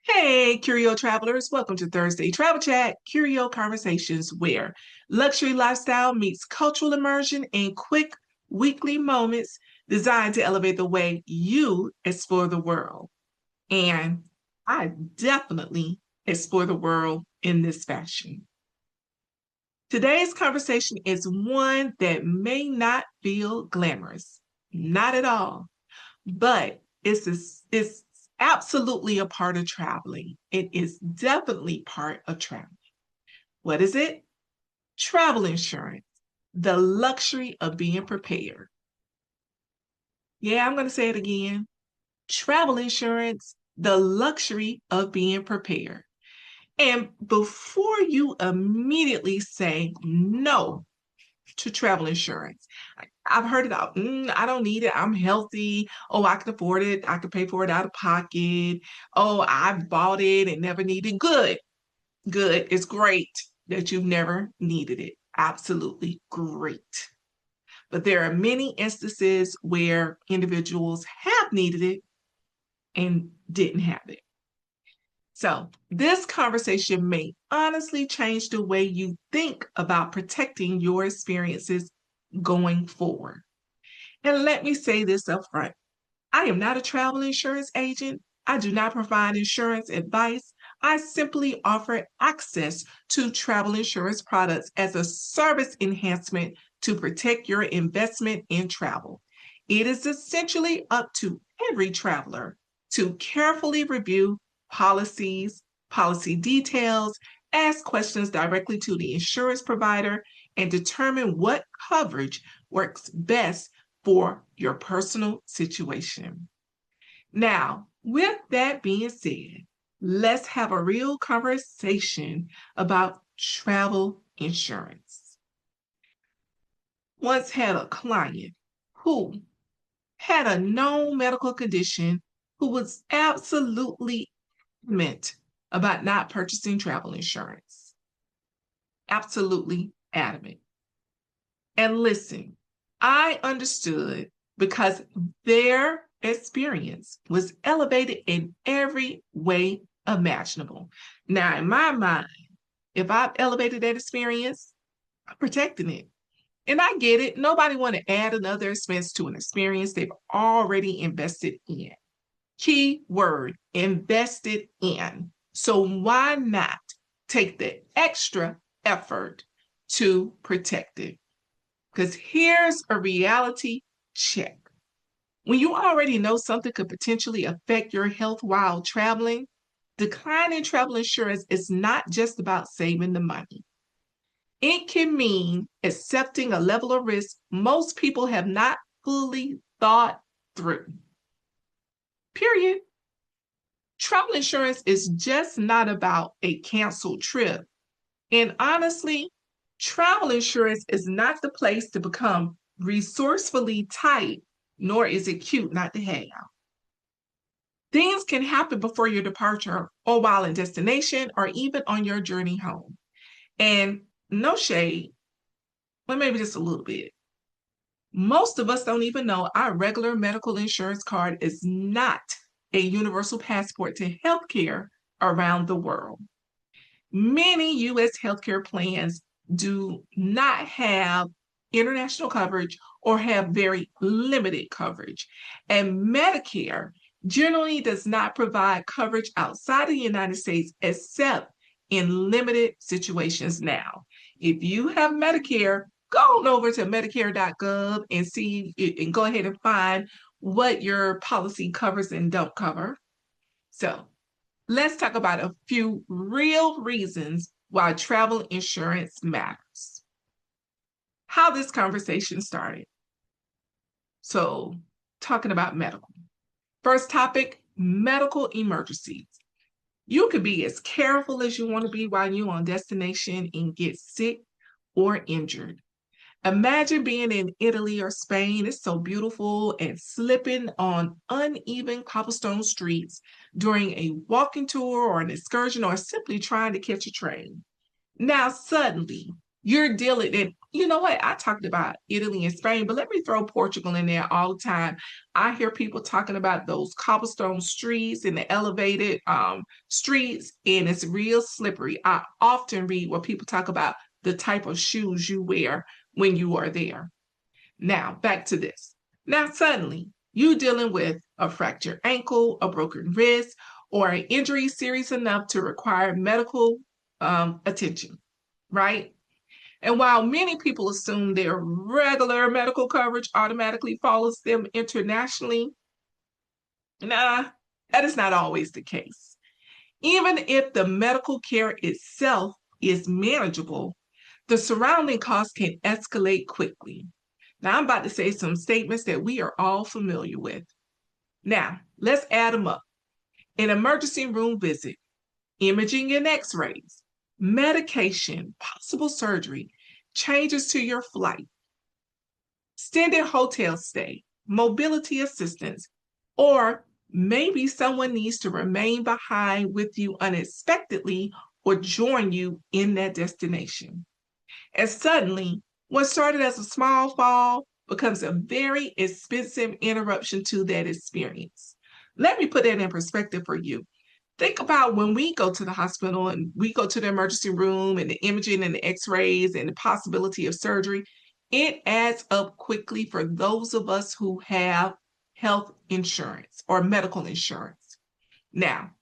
Hey, Curio travelers, welcome to Thursday Travel Chat, Curio Conversations, where luxury lifestyle meets cultural immersion in quick weekly moments designed to elevate the way you explore the world. And I definitely explore the world in this fashion. Today's conversation is one that may not feel glamorous, not at all, but it's absolutely a part of traveling. It is definitely part of traveling. What is it? Travel insurance, the luxury of being prepared. Yeah, I'm going to say it again. Travel insurance, the luxury of being prepared. And before you immediately say no to travel insurance, I've heard it all. I don't need it. I'm healthy. Oh, I can afford it. I can pay for it out of pocket. Oh, I bought it and never needed. Good, good. It's great that you've never needed it. Absolutely great. But there are many instances where individuals have needed it and didn't have it. So, this conversation may honestly change the way you think about protecting your experiences going forward. And let me say this up front. I am not a travel insurance agent. I do not provide insurance advice. I simply offer access to travel insurance products as a service enhancement to protect your investment in travel. It is essentially up to every traveler to carefully review policies, policy details, ask questions directly to the insurance provider, and determine what coverage works best for your personal situation. Now, with that being said, let's have a real conversation about travel insurance. Once had a client who had a known medical condition who was absolutely adamant about not purchasing travel insurance. Absolutely adamant. And listen, I understood because their experience was elevated in every way imaginable. Now, in my mind, if I've elevated that experience, I'm protecting it. And I get it. Nobody want to add another expense to an experience they've already invested in. Key word, invested in. So why not take the extra effort to protect it? Because here's a reality check. When you already know something could potentially affect your health while traveling, declining travel insurance is not just about saving the money. It can mean accepting a level of risk most people have not fully thought through. Period. Travel insurance is just not about a canceled trip. And honestly, travel insurance is not the place to become resourcefully tight, nor is it cute not to have. Things can happen before your departure or while in destination or even on your journey home. And no shade, but maybe just a little bit. Most of us don't even know our regular medical insurance card is not a universal passport to healthcare around the world. Many US healthcare plans do not have international coverage or have very limited coverage. And Medicare generally does not provide coverage outside of the United States except in limited situations now. If you have Medicare, go on over to medicare.gov and see and go ahead and find what your policy covers and don't cover. So let's talk about a few real reasons why travel insurance matters. How this conversation started. So, talking about medical. First topic, medical emergencies. You could be as careful as you want to be while you're on destination and get sick or injured. Imagine being in Italy or Spain, it's so beautiful, and slipping on uneven cobblestone streets during a walking tour or an excursion or simply trying to catch a train. Now, suddenly, you're dealing, and You know what? I talked about Italy and Spain, but let me throw Portugal in there all the time. I hear people talking about those cobblestone streets and the elevated streets, and it's real slippery. I often read where people talk about the type of shoes you wear when you are there. Now, back to this. Now, suddenly, you dealing with a fractured ankle, a broken wrist, or an injury serious enough to require medical attention, right? And while many people assume their regular medical coverage automatically follows them internationally, nah, that is not always the case. Even if the medical care itself is manageable, the surrounding costs can escalate quickly. Now, I'm about to say some statements that we are all familiar with. Now, let's add them up. An emergency room visit, imaging and x rays, medication, possible surgery, changes to your flight, extended hotel stay, mobility assistance, or maybe someone needs to remain behind with you unexpectedly or join you in that destination. And suddenly, what started as a small fall becomes a very expensive interruption to that experience. Let me put that in perspective for you. Think about when we go to the hospital and we go to the emergency room and the imaging and the x-rays and the possibility of surgery. It adds up quickly for those of us who have health insurance or medical insurance. Now,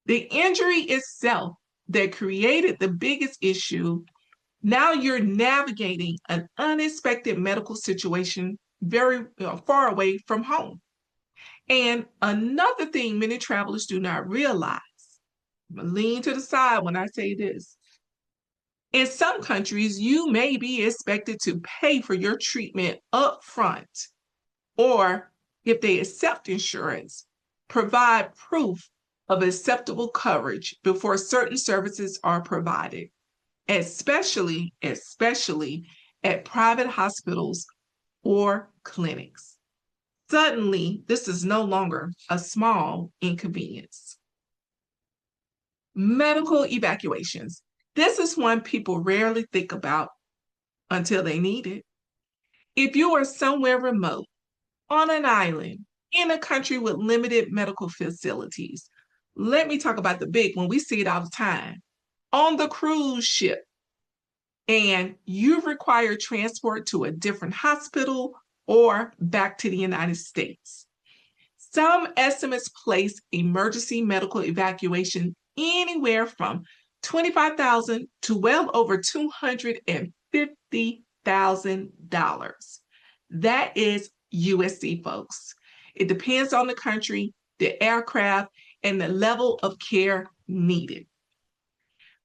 the injury itself that created the biggest issue, now you're navigating an unexpected medical situation very far away from home. And another thing many travelers do not realize, I'm gonna lean to the side when I say this. In some countries, you may be expected to pay for your treatment up front, or if they accept insurance, provide proof of acceptable coverage before certain services are provided, especially at private hospitals or clinics. Suddenly, this is no longer a small inconvenience. Medical evacuations. This is one people rarely think about until they need it. If you are somewhere remote, on an island, in a country with limited medical facilities, let me talk about the big one. We see it all the time. On the cruise ship, and you require transport to a different hospital or back to the United States. Some estimates place emergency medical evacuation anywhere from 25,000 to well over $250,000. That is USD, folks. It depends on the country, the aircraft, and the level of care needed.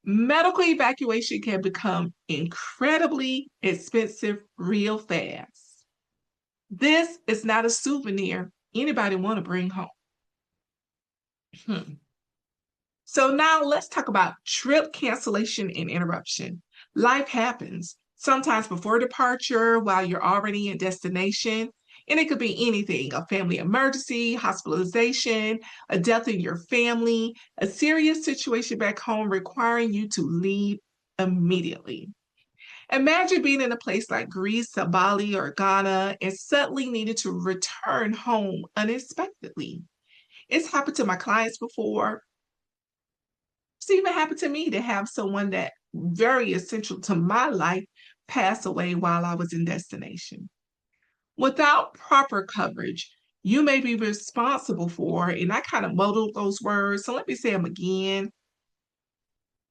Medical evacuation can become incredibly expensive real fast. This is not a souvenir anybody want to bring home. So now let's talk about trip cancellation and interruption. Life happens, sometimes before departure, while you're already in destination, and it could be anything: a family emergency, hospitalization, a death in your family, a serious situation back home requiring you to leave immediately. Imagine being in a place like Greece, Bali, or Ghana and suddenly needed to return home unexpectedly. It's happened to my clients before. It's even happened to me to have someone that very essential to my life pass away while I was in destination. Without proper coverage, you may be responsible for, and I kind of muddled those words, so let me say them again.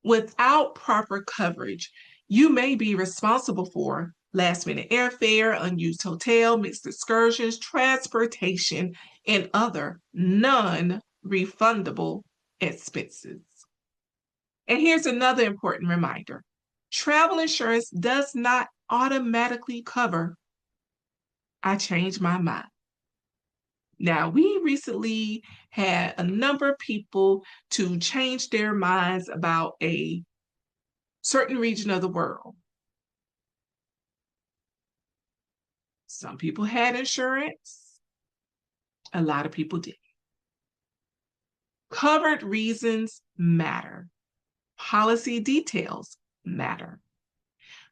Without proper coverage, you may be responsible for last minute airfare, unused hotel, missed excursions, transportation, and other non refundable expenses. And here's another important reminder: travel insurance does not automatically cover "I changed my mind." Now, we recently had a number of people to change their minds about a certain region of the world. Some people had insurance, a lot of people didn't. Covered reasons matter, policy details matter.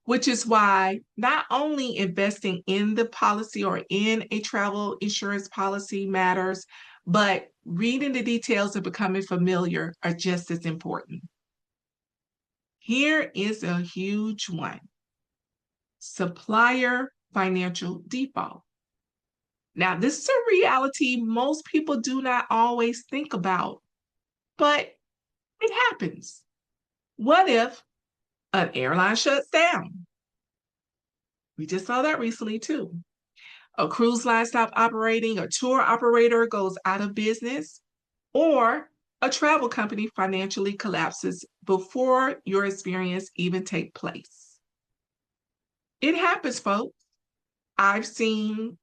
which is why not only investing in the policy or in a travel insurance policy matters, but reading the details and becoming familiar are just as important. Here is a huge one: supplier financial default. Now, this is a reality most people do not always think about, but it happens. What if an airline shuts down? We just saw that recently too. A cruise line stops operating, a tour operator goes out of business, or a travel company financially collapses before your experience even take place. It happens, folks. I've seen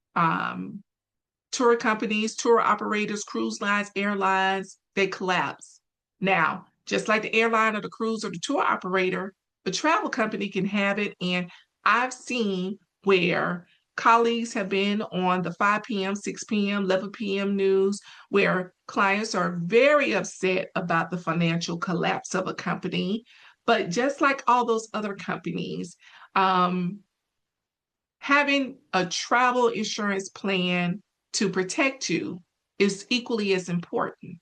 tour companies, tour operators, cruise lines, airlines, they collapse. Now, just like the airline or the cruise or the tour operator, the travel company can have it. And I've seen where colleagues have been on the 5 p.m., 6 p.m., 11 p.m. news, where clients are very upset about the financial collapse of a company. But just like all those other companies, having a travel insurance plan to protect you is equally as important.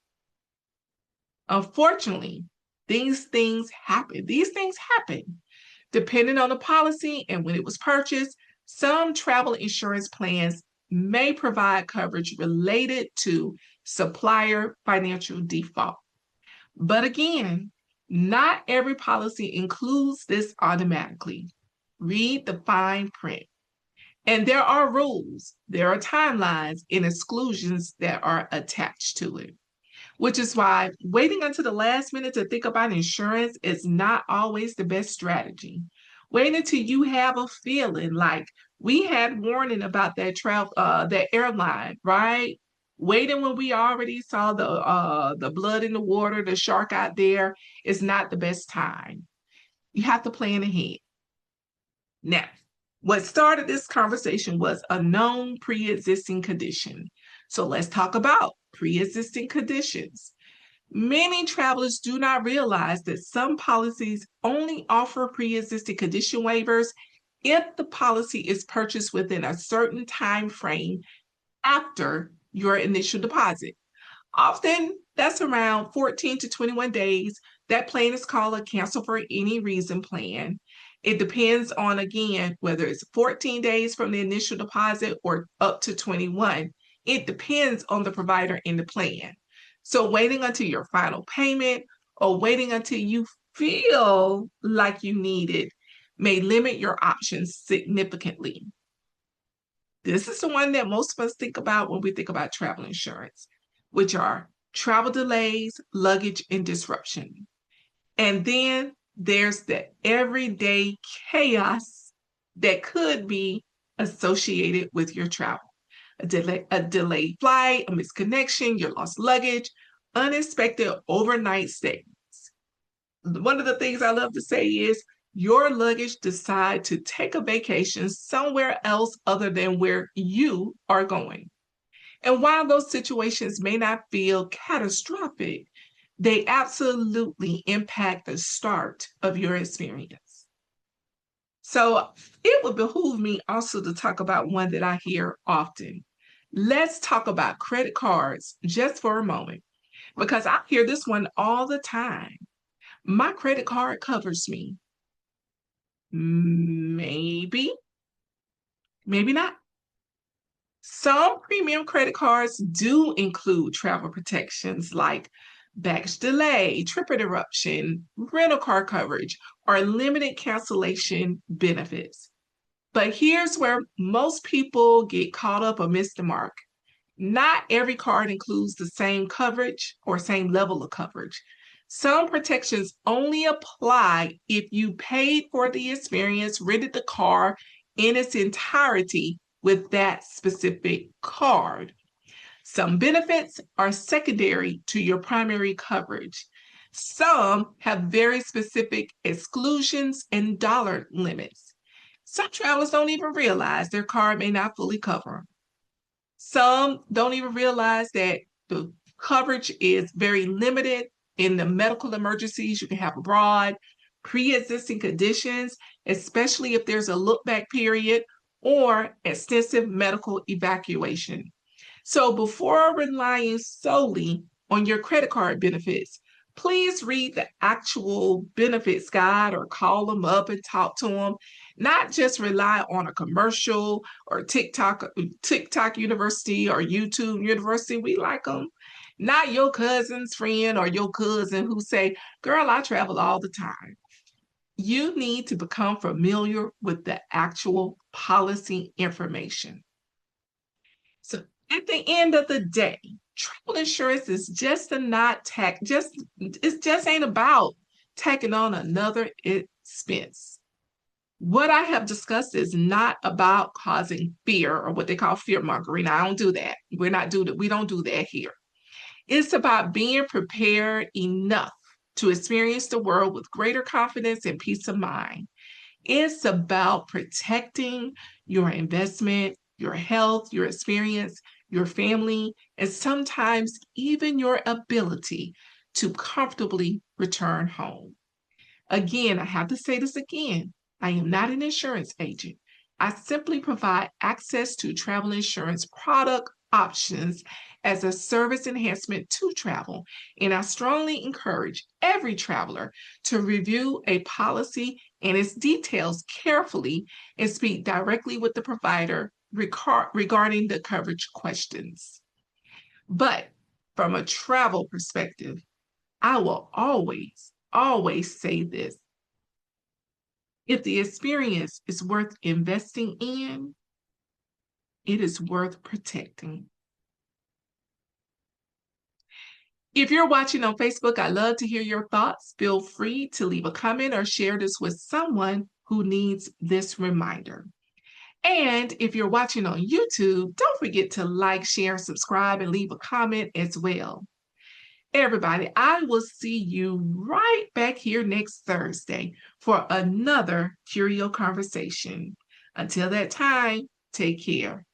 Unfortunately, these things happen. These things happen. Depending on the policy and when it was purchased, some travel insurance plans may provide coverage related to supplier financial default. But again, not every policy includes this automatically. Read the fine print. And there are rules, there are timelines and exclusions that are attached to it, which is why waiting until the last minute to think about insurance is not always the best strategy. Wait until you have a feeling like we had warning about that airline, right? Waiting when we already saw the blood in the water, the shark out there is not the best time. You have to plan ahead. Now, what started this conversation was a known pre-existing condition. So let's talk about pre-existing conditions. Many travelers do not realize that some policies only offer pre-existing condition waivers if the policy is purchased within a certain time frame after your initial deposit. Often that's around 14 to 21 days. That plan is called a cancel for any reason plan. It depends on, again, whether it's 14 days from the initial deposit or up to 21. It depends on the provider in the plan. So waiting until your final payment or waiting until you feel like you need it may limit your options significantly. This is the one that most of us think about when we think about travel insurance, which are travel delays, luggage, and disruption. And then there's the everyday chaos that could be associated with your travel. A delayed flight, a misconnection, your lost luggage, unexpected overnight stays. One of the things I love to say is your luggage decide to take a vacation somewhere else other than where you are going. And while those situations may not feel catastrophic, they absolutely impact the start of your experience. So it would behoove me also to talk about one that I hear often. Let's talk about credit cards just for a moment, because I hear this one all the time. My credit card covers me. Maybe, maybe not. Some premium credit cards do include travel protections like baggage delay, trip interruption, rental car coverage, or limited cancellation benefits. But here's where most people get caught up or miss the mark. Not every card includes the same coverage or same level of coverage. Some protections only apply if you paid for the experience, rented the car in its entirety with that specific card. Some benefits are secondary to your primary coverage. Some have very specific exclusions and dollar limits. Some travelers don't even realize their card may not fully cover. Some don't even realize that the coverage is very limited in the medical emergencies you can have abroad, pre-existing conditions, especially if there's a look back period or extensive medical evacuation. So before relying solely on your credit card benefits, please read the actual benefits guide or call them up and talk to them. Not just rely on a commercial or TikTok University or YouTube University. We like them. Not your cousin's friend or your cousin who say, "Girl, I travel all the time." You need to become familiar with the actual policy information. So at the end of the day, travel insurance is just a not tack, just it just ain't about taking on another expense. What I have discussed is not about causing fear or what they call fear mongering. I don't do that. We don't do that here. It's about being prepared enough to experience the world with greater confidence and peace of mind. It's about protecting your investment, your health, your experience, your family, and sometimes even your ability to comfortably return home. Again, I have to say this again. I am not an insurance agent. I simply provide access to travel insurance product options as a service enhancement to travel. And I strongly encourage every traveler to review a policy and its details carefully and speak directly with the provider regarding the coverage questions. But from a travel perspective, I will always say this: if the experience is worth investing in, it is worth protecting. If you're watching on Facebook, I love to hear your thoughts. Feel free to leave a comment or share this with someone who needs this reminder. And if you're watching on YouTube, don't forget to like, share, subscribe, and leave a comment as well. Everybody, I will see you right back here next Thursday for another Curio conversation. Until that time, take care.